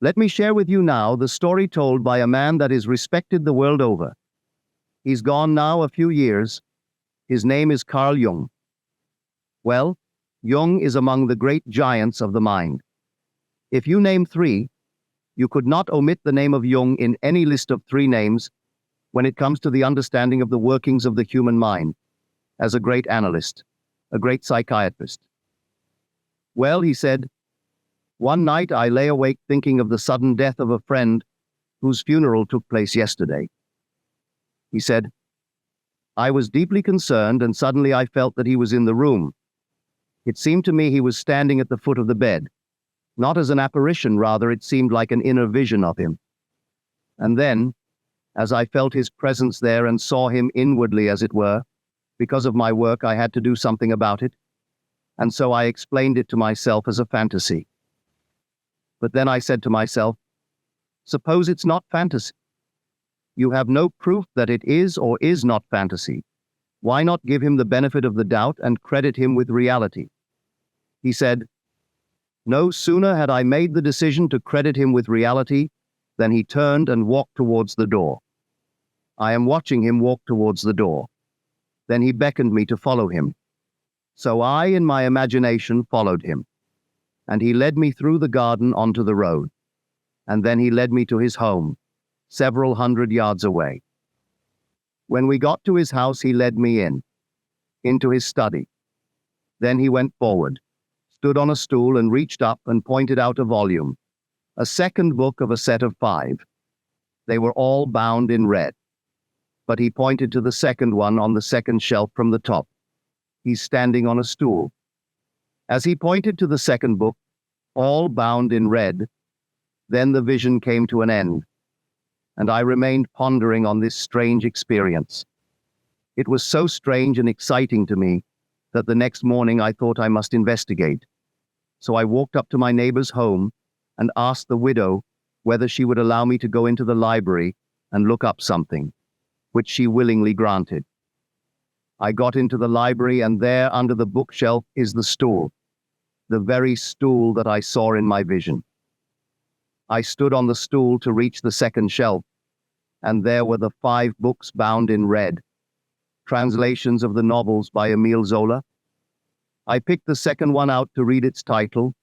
Let me share with you now the story told by a man that is respected the world over. He's gone now a few years. His name is Carl Jung. Well, Jung is among the great giants of the mind. If you name three, you could not omit the name of Jung in any list of three names when it comes to the understanding of the workings of the human mind, as a great analyst, a great psychiatrist. Well, he said, one night I lay awake thinking of the sudden death of a friend whose funeral took place yesterday. He said, I was deeply concerned and suddenly I felt that he was in the room. It seemed to me he was standing at the foot of the bed. Not as an apparition, rather it seemed like an inner vision of him. And then, as I felt his presence there and saw him inwardly as it were, because of my work I had to do something about it, and so I explained it to myself as a fantasy. But then I said to myself, suppose it's not fantasy. You have no proof that it is or is not fantasy. Why not give him the benefit of the doubt and credit him with reality? He said, no sooner had I made the decision to credit him with reality than he turned and walked towards the door. I am watching him walk towards the door. Then he beckoned me to follow him. So I, in my imagination, followed him. And he led me through the garden onto the road. And then he led me to his home, several hundred yards away. When we got to his house, he led me into his study. Then he went forward, stood on a stool and reached up and pointed out a volume, a second book of a set of 5. They were all bound in red. But he pointed to the second one on the second shelf from the top. He's standing on a stool. As he pointed to the second book, all bound in red, then the vision came to an end, and I remained pondering on this strange experience. It was so strange and exciting to me that the next morning I thought I must investigate. So I walked up to my neighbor's home and asked the widow whether she would allow me to go into the library and look up something, which she willingly granted. I got into the library, and there under the bookshelf is the stool, the very stool that I saw in my vision. I stood on the stool to reach the second shelf, and there were the 5 books bound in red, translations of the novels by Émile Zola. I picked the second one out to read its title,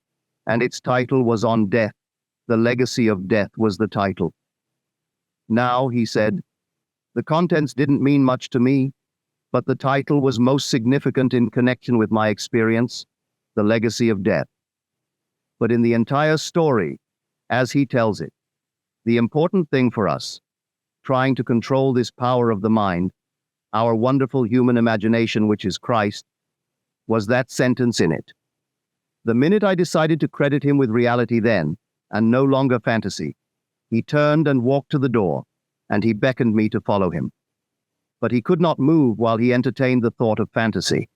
and its title was On Death. The Legacy of Death was the title. Now, he said, the contents didn't mean much to me, but the title was most significant in connection with my experience, The Legacy of Death. But in the entire story, as he tells it, the important thing for us, trying to control this power of the mind, our wonderful human imagination, which is Christ, was that sentence in it. The minute I decided to credit him with reality then, and no longer fantasy, he turned and walked to the door, and he beckoned me to follow him. But he could not move while he entertained the thought of fantasy.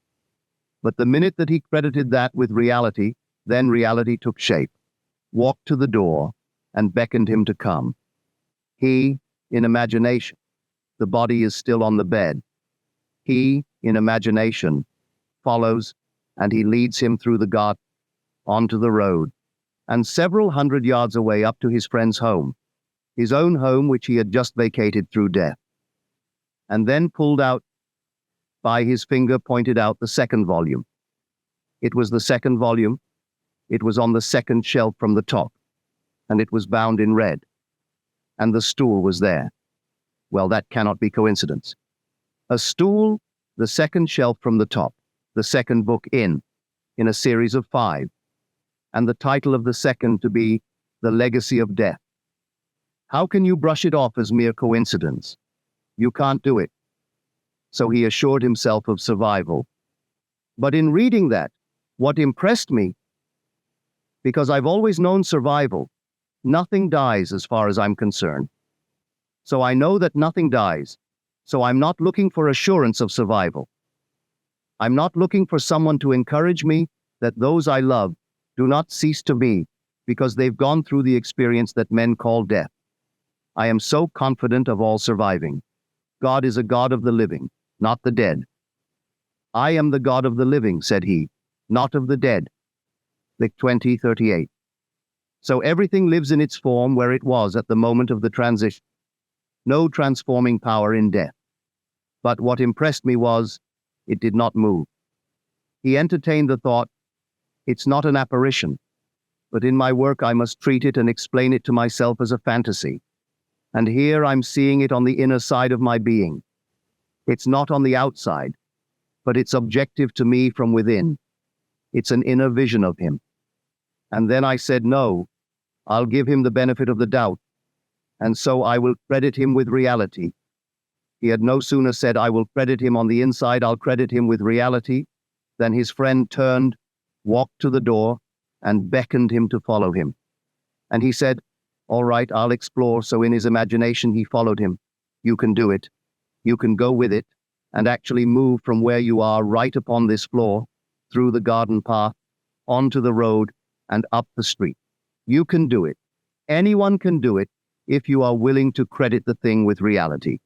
But the minute that he credited that with reality, then reality took shape, walked to the door, and beckoned him to come. He, in imagination, the body is still on the bed. He, in imagination, follows, and he leads him through the garden, onto the road, and several hundred yards away up to his friend's home, his own home which he had just vacated through death. And then pulled out, by his finger pointed out the second volume. It was the second volume. It was on the second shelf from the top, and it was bound in red. And the stool was there. Well, that cannot be coincidence. A stool, the second shelf from the top, the second book in a series of 5, and the title of the second to be The Legacy of Death. How can you brush it off as mere coincidence? You can't do it. So he assured himself of survival. But in reading that, what impressed me, because I've always known survival, nothing dies as far as I'm concerned. So I know that nothing dies, so I'm not looking for assurance of survival. I'm not looking for someone to encourage me that those I love do not cease to be because they've gone through the experience that men call death. I am so confident of all surviving. God is a God of the living, not the dead. I am the God of the living, said he, not of the dead. Vic 20:38. So everything lives in its form where it was at the moment of the transition. No transforming power in death. But what impressed me was, it did not move. He entertained the thought, it's not an apparition, but in my work I must treat it and explain it to myself as a fantasy. And here I'm seeing it on the inner side of my being. It's not on the outside, but it's objective to me from within. It's an inner vision of him. And then I said, no, I'll give him the benefit of the doubt, and so I will credit him with reality. He had no sooner said, I will credit him on the inside, I'll credit him with reality, than his friend turned, walked to the door, and beckoned him to follow him. And he said, all right, I'll explore. So in his imagination, he followed him. You can do it. You can go with it and actually move from where you are right upon this floor, through the garden path, onto the road, and up the street. You can do it. Anyone can do it if you are willing to credit the thing with reality.